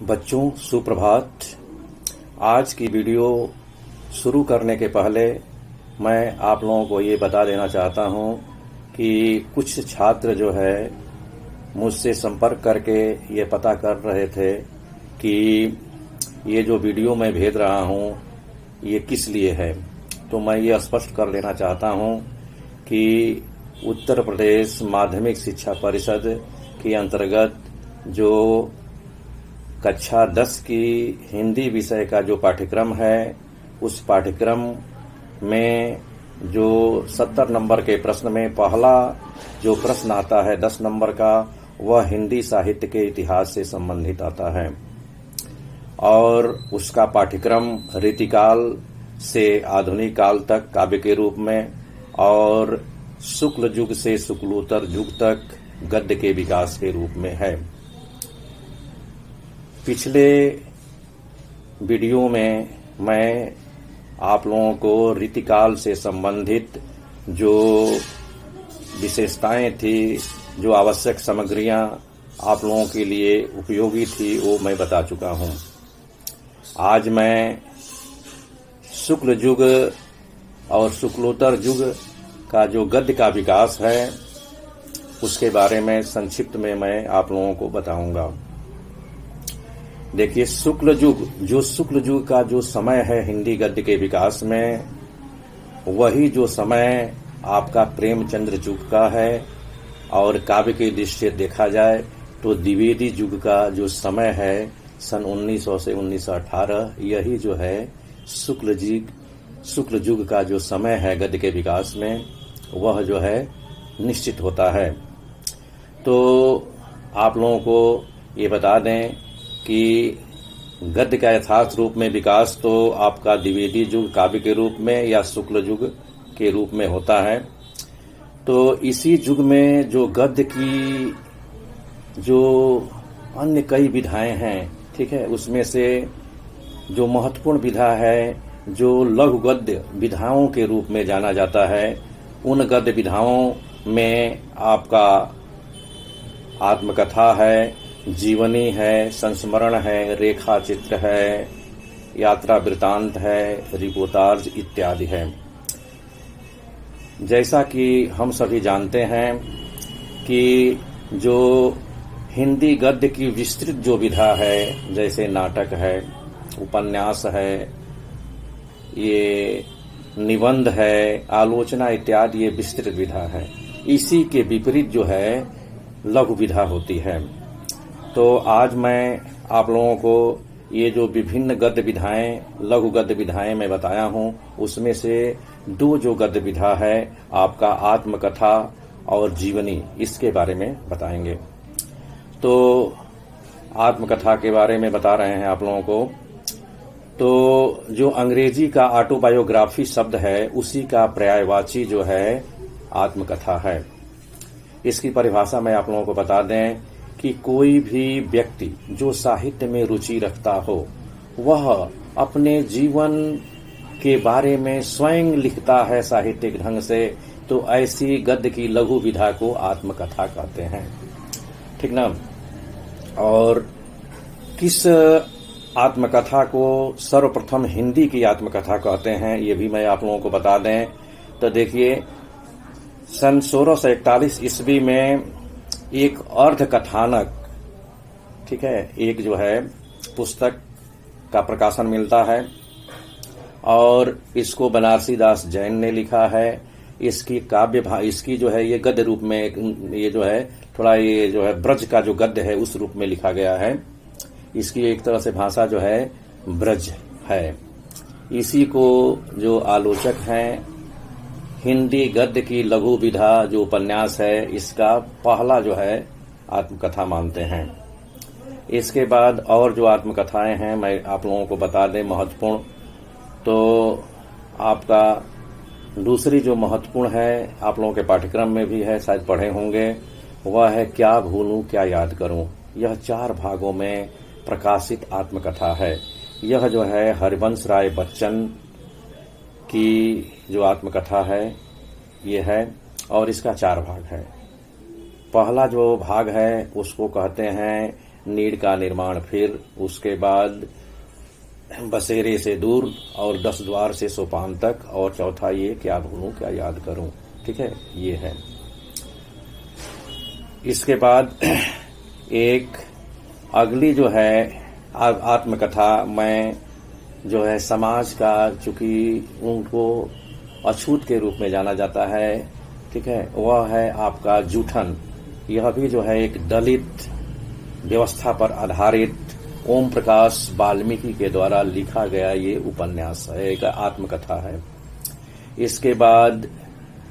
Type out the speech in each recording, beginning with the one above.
बच्चों सुप्रभात। आज की वीडियो शुरू करने के पहले मैं आप लोगों को ये बता देना चाहता हूँ कि कुछ छात्र जो है मुझसे संपर्क करके ये पता कर रहे थे कि ये जो वीडियो मैं भेज रहा हूँ ये किस लिए है। तो मैं ये स्पष्ट कर लेना चाहता हूँ कि उत्तर प्रदेश माध्यमिक शिक्षा परिषद के अंतर्गत जो कक्षा 10 की हिंदी विषय का जो पाठ्यक्रम है उस पाठ्यक्रम में जो 70 नंबर के प्रश्न में पहला जो प्रश्न आता है 10 नंबर का वह हिंदी साहित्य के इतिहास से संबंधित आता है और उसका पाठ्यक्रम रीतिकाल से आधुनिक काल तक काव्य के रूप में और शुक्ल युग से शुक्लोत्तर युग तक गद्य के विकास के रूप में है। पिछले वीडियो में मैं आप लोगों को रीतिकाल से संबंधित जो विशेषताएं थी, जो आवश्यक सामग्रियां आप लोगों के लिए उपयोगी थी वो मैं बता चुका हूं। आज मैं शुक्ल युग और शुक्लोत्तर युग का जो गद्य का विकास है उसके बारे में संक्षिप्त में मैं आप लोगों को बताऊंगा। देखिए, शुक्ल युग का जो समय है हिंदी गद्य के विकास में, वही जो समय आपका प्रेमचंद्र युग का है और काव्य की दृष्टि से देखा जाए तो द्विवेदी युग का जो समय है सन 1900 से 1918, यही जो है शुक्ल युग का जो समय है गद्य के विकास में वह जो है निश्चित होता है। तो आप लोगों को ये बता दें कि गद्य का यथार्थ रूप में विकास तो आपका द्विवेदी युग काव्य के रूप में या शुक्ल युग के रूप में होता है। तो इसी युग में जो गद्य की जो अन्य कई विधाएं हैं, ठीक है, उसमें से जो महत्वपूर्ण विधा है जो लघु गद्य विधाओं के रूप में जाना जाता है, उन गद्य विधाओं में आपका आत्मकथा है, जीवनी है, संस्मरण है, रेखा चित्र है, यात्रा वृतांत है, रिपोर्टाज इत्यादि है। जैसा कि हम सभी जानते हैं कि जो हिंदी गद्य की विस्तृत जो विधा है, जैसे नाटक है, उपन्यास है, ये निबंध है, आलोचना इत्यादि, ये विस्तृत विधा है। इसी के विपरीत जो है लघु विधा होती है। तो आज मैं आप लोगों को ये जो विभिन्न गद्य विधाएं, लघु गद्य विधाएं मैं बताया हूं, उसमें से दो जो गद्य विधा है आपका आत्मकथा और जीवनी, इसके बारे में बताएंगे। तो आत्मकथा के बारे में बता रहे हैं आप लोगों को। तो जो अंग्रेजी का ऑटोबायोग्राफी शब्द है उसी का पर्यायवाची जो है आत्मकथा है। इसकी परिभाषा मैं आप लोगों को बता दें कि कोई भी व्यक्ति जो साहित्य में रुचि रखता हो वह अपने जीवन के बारे में स्वयं लिखता है साहित्यिक ढंग से, तो ऐसी गद्य की लघु विधा को आत्मकथा कहते हैं, ठीक ना। और किस आत्मकथा को सर्वप्रथम हिंदी की आत्मकथा कहते हैं ये भी मैं आप लोगों को बता दें। तो देखिए, सन 1641 ईस्वी में एक अर्ध कथानक, ठीक है, एक जो है पुस्तक का प्रकाशन मिलता है और इसको बनारसी दास जैन ने लिखा है। इसकी इसकी जो है ये गद्य रूप में, ये जो है थोड़ा ये जो है ब्रज का जो गद्य है उस रूप में लिखा गया है। इसकी एक तरह से भाषा जो है ब्रज है। इसी को जो आलोचक हैं हिंदी गद्य की लघु विधा जो उपन्यास है इसका पहला जो है आत्मकथा मानते हैं। इसके बाद और जो आत्मकथाएं हैं मैं आप लोगों को बता दें महत्वपूर्ण। तो आपका दूसरी जो महत्वपूर्ण है आप लोगों के पाठ्यक्रम में भी है, शायद पढ़े होंगे, वह है क्या भूलूं क्या याद करूं। यह 4 भागों में प्रकाशित आत्मकथा है। यह जो है हरिवंश राय बच्चन की जो आत्मकथा है ये है और इसका 4 भाग है। पहला जो भाग है उसको कहते हैं नीड़ का निर्माण, फिर उसके बाद बसेरे से दूर और 10 द्वार से सोपान तक, और चौथा ये क्या भूलूं क्या याद करूं। ठीक है, ये है। इसके बाद एक अगली जो है आत्मकथा, मैं जो है समाज का, चूंकि उनको अछूत के रूप में जाना जाता है, ठीक है, वह है आपका जूठन। यह भी जो है एक दलित व्यवस्था पर आधारित ओम प्रकाश वाल्मीकि के द्वारा लिखा गया ये उपन्यास है, एक आत्मकथा है। इसके बाद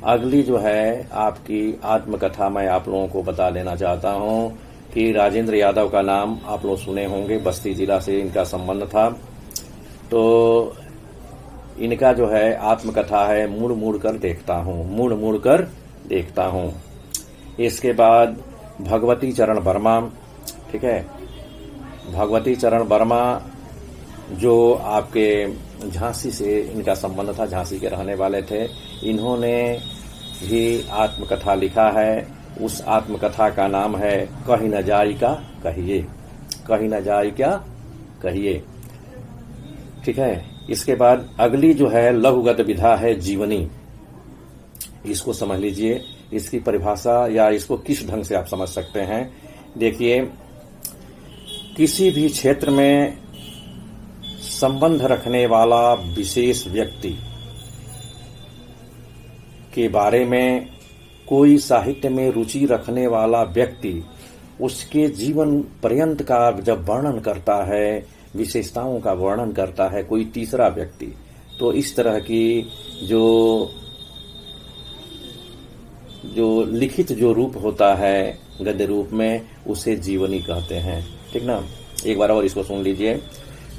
अगली जो है आपकी आत्मकथा मैं आप लोगों को बता देना चाहता हूं कि राजेंद्र यादव का नाम आप लोग सुने होंगे, बस्ती जिला से इनका संबंध था। तो इनका जो है आत्मकथा है मुड़ मुड़ कर देखता हूं, मुड़ मुड़ कर देखता हूं। इसके बाद भगवती चरण वर्मा, ठीक है, भगवती चरण वर्मा जो आपके झांसी से इनका संबंध था, झांसी के रहने वाले थे। इन्होंने भी आत्मकथा लिखा है। उस आत्मकथा का नाम है कहीं न जाई का कहिए, कहीं न जाई क्या कहिए। ठीक है, इसके बाद अगली जो है लघुगत विधा है जीवनी। इसको समझ लीजिए, इसकी परिभाषा या इसको किस ढंग से आप समझ सकते हैं। देखिए, किसी भी क्षेत्र में संबंध रखने वाला विशेष व्यक्ति के बारे में कोई साहित्य में रुचि रखने वाला व्यक्ति उसके जीवन पर्यंत का जब वर्णन करता है, विशेषताओं का वर्णन करता है कोई तीसरा व्यक्ति, तो इस तरह की जो लिखित जो रूप होता है गद्य रूप में, उसे जीवनी कहते हैं। ठीक ना, एक बार और इसको सुन लीजिए।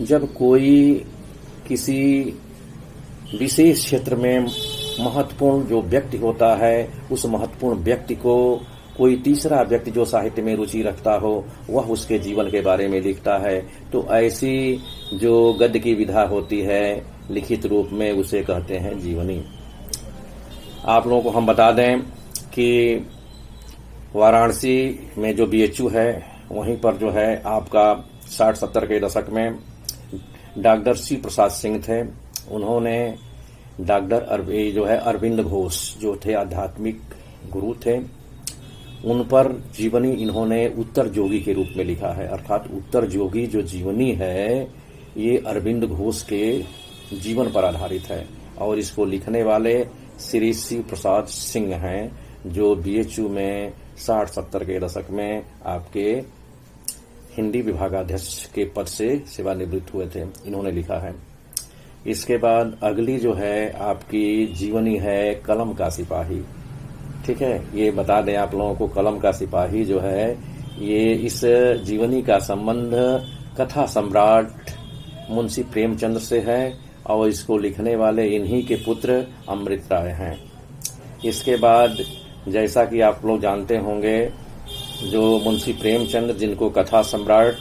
जब कोई किसी विशेष क्षेत्र में महत्वपूर्ण जो व्यक्ति होता है, उस महत्वपूर्ण व्यक्ति को कोई तीसरा व्यक्ति जो साहित्य में रुचि रखता हो, वह उसके जीवन के बारे में लिखता है, तो ऐसी जो गद्य की विधा होती है लिखित रूप में, उसे कहते हैं जीवनी। आप लोगों को हम बता दें कि वाराणसी में जो BHU है, वहीं पर जो है आपका 60-70 के दशक में डॉक्टर शिव प्रसाद सिंह थे। उन्होंने डॉक्टर जो है अरविंद घोष जो थे आध्यात्मिक गुरु थे, उन पर जीवनी इन्होंने उत्तर जोगी के रूप में लिखा है। अर्थात उत्तर जोगी जो जीवनी है ये अरविंद घोष के जीवन पर आधारित है, और इसको लिखने वाले श्री शिव प्रसाद सिंह हैं, जो BHU में 60-70 के दशक में आपके हिंदी विभागाध्यक्ष के पद से सेवानिवृत्त हुए थे। इन्होंने लिखा है। इसके बाद अगली जो है आपकी जीवनी है कलम का सिपाही। ठीक है, ये बता दें आप लोगों को, कलम का सिपाही जो है ये इस जीवनी का संबंध कथा सम्राट मुंशी प्रेमचंद से है, और इसको लिखने वाले इन्हीं के पुत्र अमृत राय हैं। इसके बाद जैसा कि आप लोग जानते होंगे, जो मुंशी प्रेमचंद जिनको कथा सम्राट,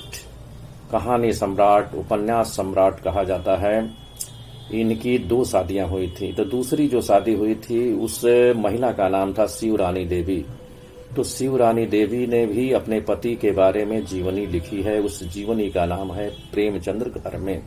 कहानी सम्राट, उपन्यास सम्राट कहा जाता है, इनकी 2 शादियां हुई थी। तो दूसरी जो शादी हुई थी उस महिला का नाम था शिवरानी देवी। तो शिवरानी देवी ने भी अपने पति के बारे में जीवनी लिखी है। उस जीवनी का नाम है प्रेमचंद्र घर में।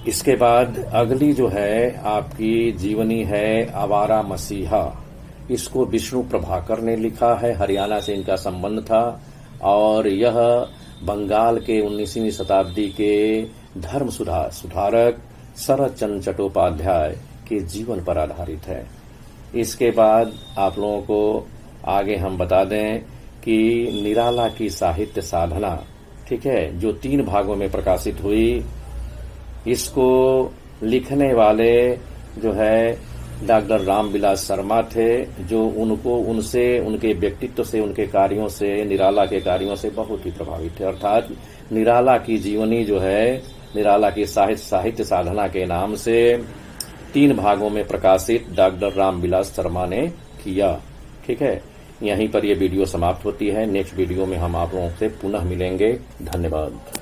इसके बाद अगली जो है आपकी जीवनी है आवारा मसीहा। इसको विष्णु प्रभाकर ने लिखा है, हरियाणा से इनका संबंध था, और यह बंगाल के 19वीं शताब्दी के धर्म सुधारक शरद चंद्र चट्टोपाध्याय के जीवन पर आधारित है। इसके बाद आप लोगों को आगे हम बता दें कि निराला की साहित्य साधना, ठीक है, जो 3 भागों में प्रकाशित हुई, इसको लिखने वाले जो है डॉक्टर रामविलास शर्मा थे, जो उनके व्यक्तित्व से, उनके कार्यों से, निराला के कार्यों से बहुत ही प्रभावित थे। अर्थात निराला की जीवनी जो है, निराला की साहित्य साधना के नाम से 3 भागों में प्रकाशित डॉक्टर रामविलास शर्मा ने किया। ठीक है, यहीं पर यह वीडियो समाप्त होती है। नेक्स्ट वीडियो में हम आप लोगों से पुनः मिलेंगे। धन्यवाद।